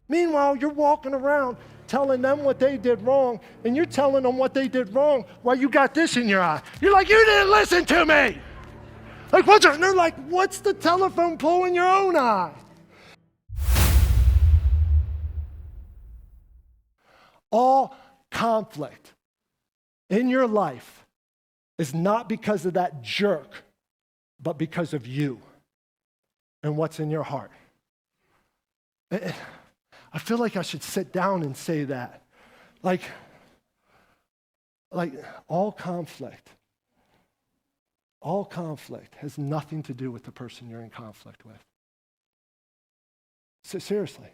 Meanwhile, you're walking around telling them what they did wrong, and you're telling them what they did wrong while you got this in your eye. You're like, you didn't listen to me. Like, what's and they're like, what's the telephone pole in your own eye? All conflict in your life is not because of that jerk, but because of you and what's in your heart. I feel like I should sit down and say that. Like all conflict has nothing to do with the person you're in conflict with. So seriously.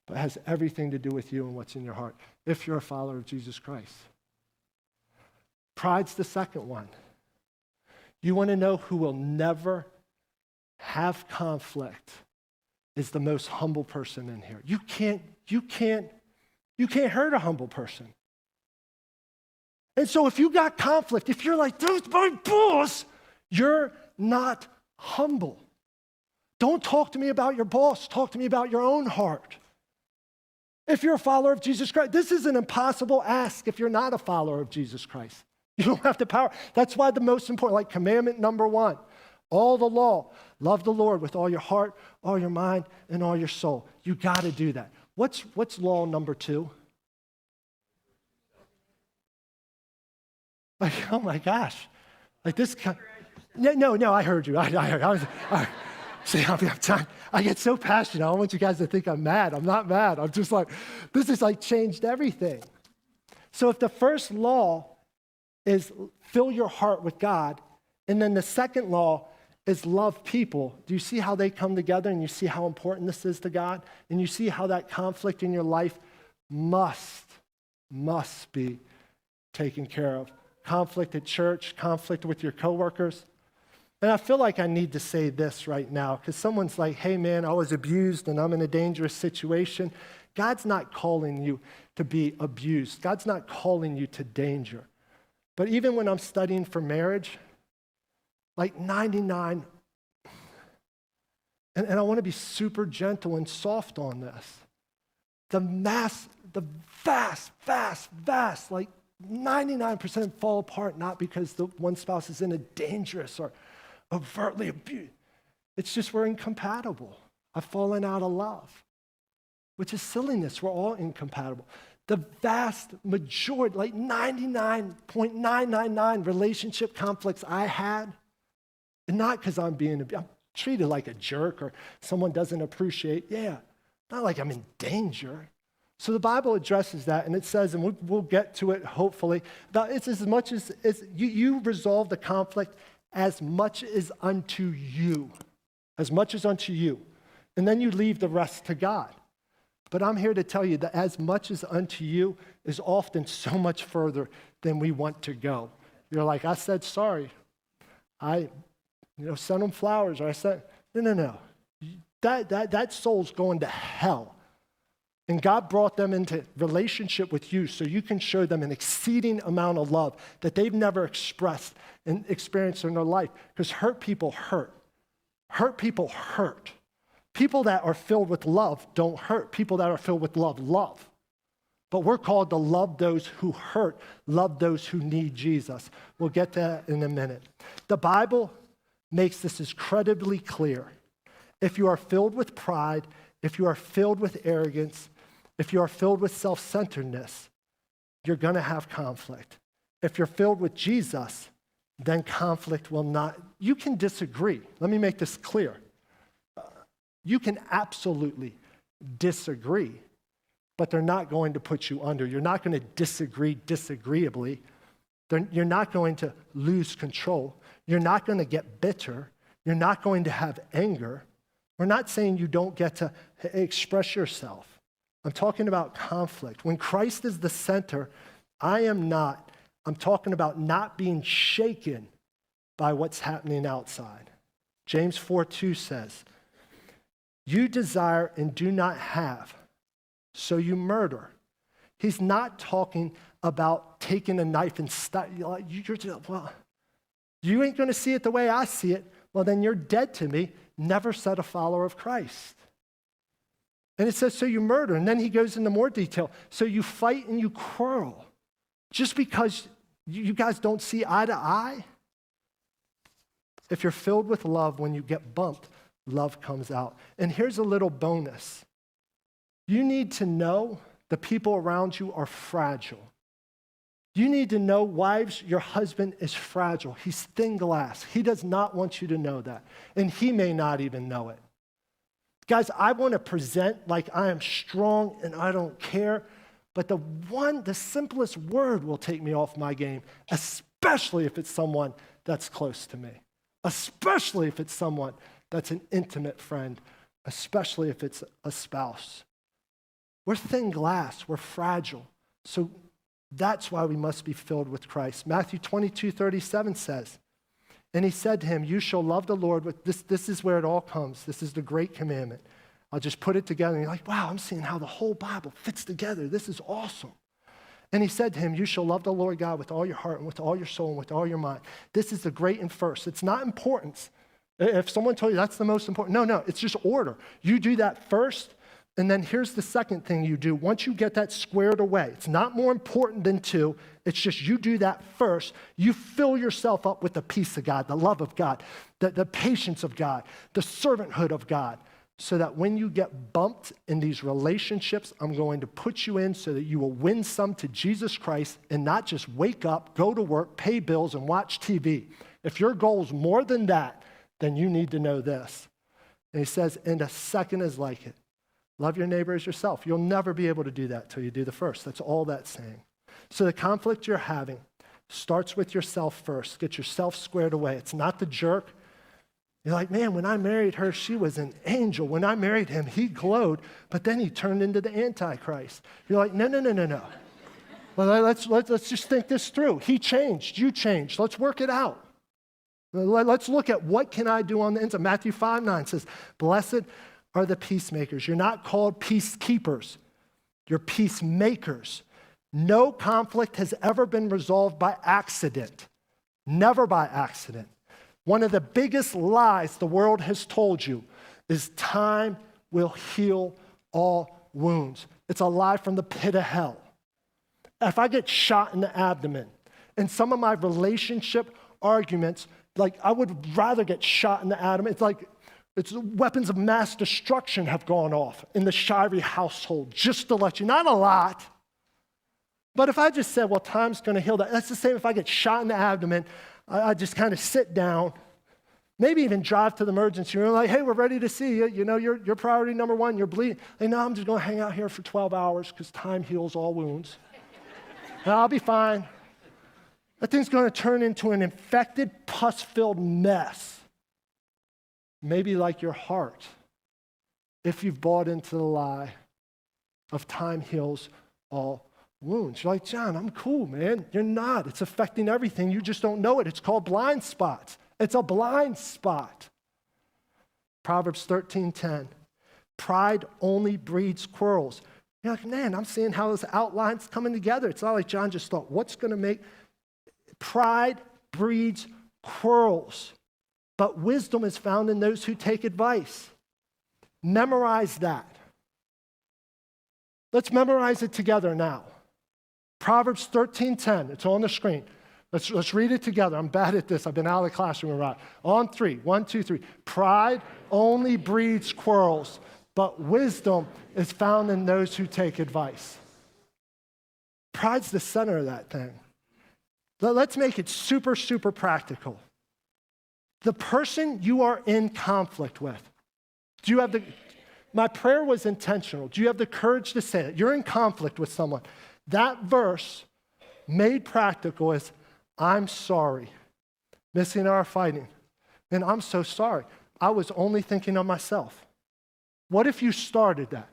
But it has everything to do with you and what's in your heart if you're a follower of Jesus Christ. Pride's the second one. You want to know who will never have conflict is the most humble person in here. You can't hurt a humble person. And so if you got conflict, if you're like, that's my boss, you're not humble. Don't talk to me about your boss. Talk to me about your own heart. If you're a follower of Jesus Christ, this is an impossible ask if you're not a follower of Jesus Christ. You don't have the power. That's why the most important, like commandment number 1, all the law, love the Lord with all your heart, all your mind, and all your soul. You got to do that. What's law number 2? Like, oh my gosh. Like this. No, I heard you. I heard. See, I get so passionate. I don't want you guys to think I'm mad. I'm not mad. I'm just like, this has like changed everything. So if the first law is fill your heart with God, and then the second law is love people, do you see how they come together and you see how important this is to God? And you see how that conflict in your life must be taken care of. Conflict at church, conflict with your coworkers. And I feel like I need to say this right now because someone's like, hey man, I was abused and I'm in a dangerous situation. God's not calling you to be abused. God's not calling you to danger. But even when I'm studying for marriage, like 99, and I want to be super gentle and soft on this. The vast, like 99% fall apart, not because the one spouse is in a dangerous or overtly abused. It's just we're incompatible. I've fallen out of love, which is silliness. We're all incompatible. The vast majority, like 99.999 relationship conflicts I had, and not because I'm treated like a jerk or someone doesn't appreciate, not like I'm in danger. So the Bible addresses that, and it says, and we'll get to it hopefully, that it's as much as you resolve the conflict as much as unto you, and then you leave the rest to God. But I'm here to tell you that as much as unto you is often so much further than we want to go. You're like, I said sorry. I sent them flowers, or I said, no. That soul's going to hell. And God brought them into relationship with you so you can show them an exceeding amount of love that they've never expressed and experienced in their life. Because hurt people hurt. Hurt people hurt. People that are filled with love don't hurt. People that are filled with love, love. But we're called to love those who hurt, love those who need Jesus. We'll get to that in a minute. The Bible makes this incredibly clear. If you are filled with pride, if you are filled with arrogance, if you are filled with self-centeredness, you're going to have conflict. If you're filled with Jesus, then conflict will not. You can disagree. Let me make this clear. You can absolutely disagree, but they're not going to put you under. You're not going to disagree disagreeably. You're not going to lose control. You're not going to get bitter. You're not going to have anger. We're not saying you don't get to express yourself. I'm talking about conflict. When Christ is the center, I'm talking about not being shaken by what's happening outside. James 4:2 says, you desire and do not have, so you murder. He's not talking about taking a knife and you ain't going to see it the way I see it. Well, then you're dead to me. Never said a follower of Christ. And it says, so you murder. And then he goes into more detail. So you fight and you quarrel. Just because you guys don't see eye to eye? If you're filled with love, when you get bumped, love comes out. And here's a little bonus. You need to know the people around you are fragile. You need to know, wives, your husband is fragile. He's thin glass. He does not want you to know that. And he may not even know it. Guys, I want to present like I am strong and I don't care, but the simplest word will take me off my game, especially if it's someone that's close to me, especially if it's someone that's an intimate friend, especially if it's a spouse. We're thin glass, we're fragile. So that's why we must be filled with Christ. Matthew 22:37 says, and he said to him, you shall love the Lord with this. This is where it all comes. This is the great commandment. I'll just put it together and you're like, wow, I'm seeing how the whole Bible fits together. This is awesome. And he said to him, you shall love the Lord God with all your heart and with all your soul and with all your mind. This is the great and first. It's not importance. If someone told you that's the most important, no, it's just order. You do that first, and then here's the second thing you do. Once you get that squared away, it's not more important than two. It's just you do that first. You fill yourself up with the peace of God, the love of God, the patience of God, the servanthood of God, so that when you get bumped in these relationships, I'm going to put you in so that you will win some to Jesus Christ and not just wake up, go to work, pay bills, and watch TV. If your goal is more than that, then you need to know this. And he says, and a second is like it. Love your neighbor as yourself. You'll never be able to do that till you do the first. That's all that's saying. So the conflict you're having starts with yourself first. Get yourself squared away. It's not the jerk. You're like, man, when I married her, she was an angel. When I married him, he glowed, but then he turned into the Antichrist. You're like, no. Well, let's just think this through. He changed. You changed. Let's work it out. Let's look at what can I do on the inside. Matthew 5:9 says, blessed are the peacemakers. You're not called peacekeepers. You're peacemakers. No conflict has ever been resolved by accident. Never by accident. One of the biggest lies the world has told you is time will heal all wounds. It's a lie from the pit of hell. If I get shot in the abdomen, and some of my relationship arguments, like I would rather get shot in the abdomen. It's weapons of mass destruction have gone off in the Shirey household, just to let you, not a lot. But if I just said, well, time's going to heal that, that's the same if I get shot in the abdomen, I just kind of sit down, maybe even drive to the emergency room, like, hey, we're ready to see you. You know, you're priority number one, you're bleeding. Hey, no, I'm just going to hang out here for 12 hours because time heals all wounds. And I'll be fine. That thing's going to turn into an infected, pus-filled mess. Maybe like your heart, if you've bought into the lie of time heals all wounds. You're like, John, I'm cool, man. You're not. It's affecting everything. You just don't know it. It's called blind spots. It's a blind spot. Proverbs 13:10. Pride only breeds quarrels. You're like, man, I'm seeing how this outline's coming together. It's not like John just thought, what's going to make... Pride breeds quarrels. But wisdom is found in those who take advice. Memorize that. Let's memorize it together now. Proverbs 13:10. It's on the screen. Let's read it together. I'm bad at this. I've been out of the classroom a lot. On three. 1, 2, 3. Pride only breeds quarrels, but wisdom is found in those who take advice. Pride's the center of that thing. Let's make it super, super practical. The person you are in conflict with, do you have my prayer was intentional. Do you have the courage to say it? You're in conflict with someone. That verse made practical is, I'm sorry. Missy and I are fighting. And I'm so sorry. I was only thinking of myself. What if you started that?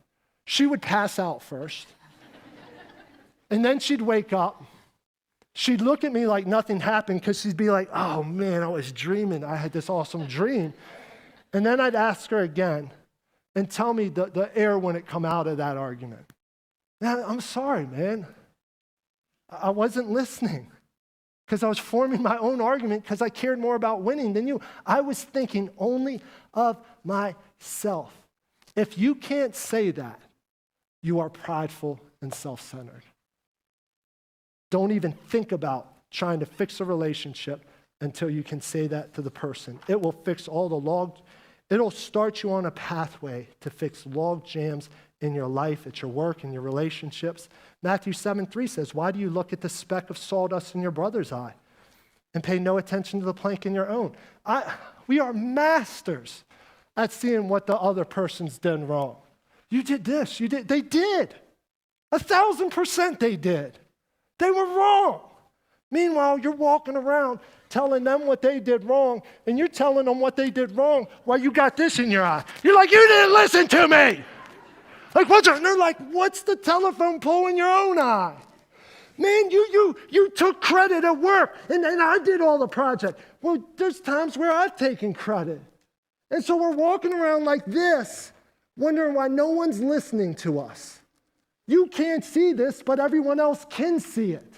She would pass out first. And then she'd wake up. She'd look at me like nothing happened because she'd be like, oh man, I was dreaming. I had this awesome dream. And then I'd ask her again and tell me the air when it come out of that argument. Man, I'm sorry, man. I wasn't listening because I was forming my own argument because I cared more about winning than you. I was thinking only of myself. If you can't say that, you are prideful and self-centered. Don't even think about trying to fix a relationship until you can say that to the person. It will fix all the it'll start you on a pathway to fix log jams in your life, at your work, in your relationships. Matthew 7:3 says, why do you look at the speck of sawdust in your brother's eye and pay no attention to the plank in your own? We are masters at seeing what the other person's done wrong. You did this, they did. 1,000% they did. They were wrong. Meanwhile, you're walking around telling them what they did wrong, and you're telling them what they did wrong while you got this in your eye. You're like, you didn't listen to me. Like, and they're like, what's the telephone pole in your own eye? Man, you took credit at work, and I did all the project. Well, there's times where I've taken credit. And so we're walking around like this, wondering why no one's listening to us. You can't see this, but everyone else can see it.